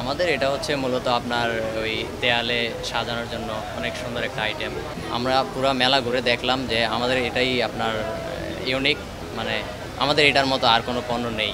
আমাদের এটা হচ্ছে মূলত আপনার ওই দেয়ালে সাজানোর জন্য অনেক সুন্দর একটা আইটেম। আমরা পুরা মেলা ঘুরে দেখলাম যে আমাদের এটাই আপনার ইউনিক, মানে আমাদের এটার মতো আর কোনো পণ্য নেই।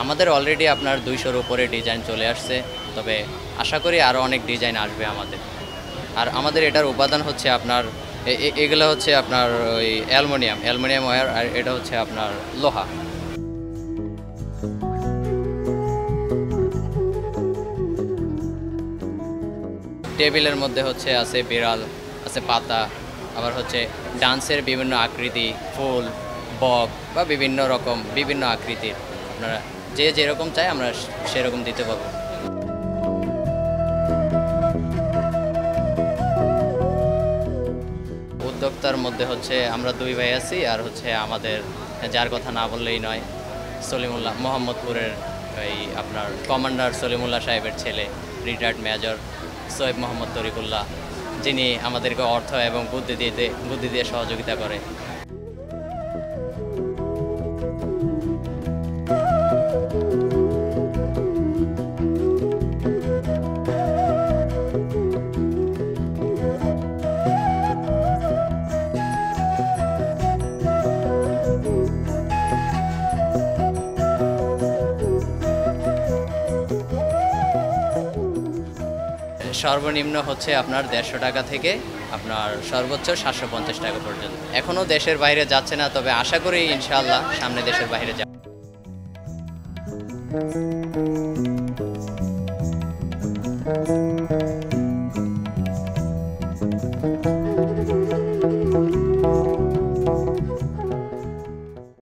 আমাদের অলরেডি আপনার 200-র উপরে ডিজাইন চলে আসছে, তবে আশা করি আরও অনেক ডিজাইন আসবে আমাদের। আর আমাদের এটার উপাদান হচ্ছে আপনার এগুলো হচ্ছে আপনার ওই অ্যালুমিনিয়াম ওয়্যার, আর এটা হচ্ছে আপনার লোহা। টেবিলের মধ্যে হচ্ছে আছে বিড়াল, আছে পাতা, আবার হচ্ছে ডান্সের বিভিন্ন আকৃতি, ফুল, বক বা বিভিন্ন রকম বিভিন্ন আকৃতির। আপনারা যে যেরকম চাই আমরা সেরকম দিতে পারবো। উদ্যোক্তার মধ্যে হচ্ছে আমরা দুই ভাই আছি, আর হচ্ছে আমাদের যার কথা না বললেই নয়, সলিমুল্লাহ, মোহাম্মদপুরের এই আপনার কমান্ডার সলিমুল্লাহ সাহেবের ছেলে, রিটায়ার্ড মেজর সোয়েব মোহাম্মদ তরিকুল্লাহ, যিনি আমাদেরকে অর্থ এবং বুদ্ধি দিয়ে সহযোগিতা করে। সর্বনিম্ন হচ্ছে আপনার 150 টাকা থেকে আপনার সর্বোচ্চ 750 টাকা পর্যন্ত। এখনও দেশের বাইরে যাচ্ছে না, তবে আশা করি ইনশাআল্লাহ সামনে দেশের বাইরে যাবে।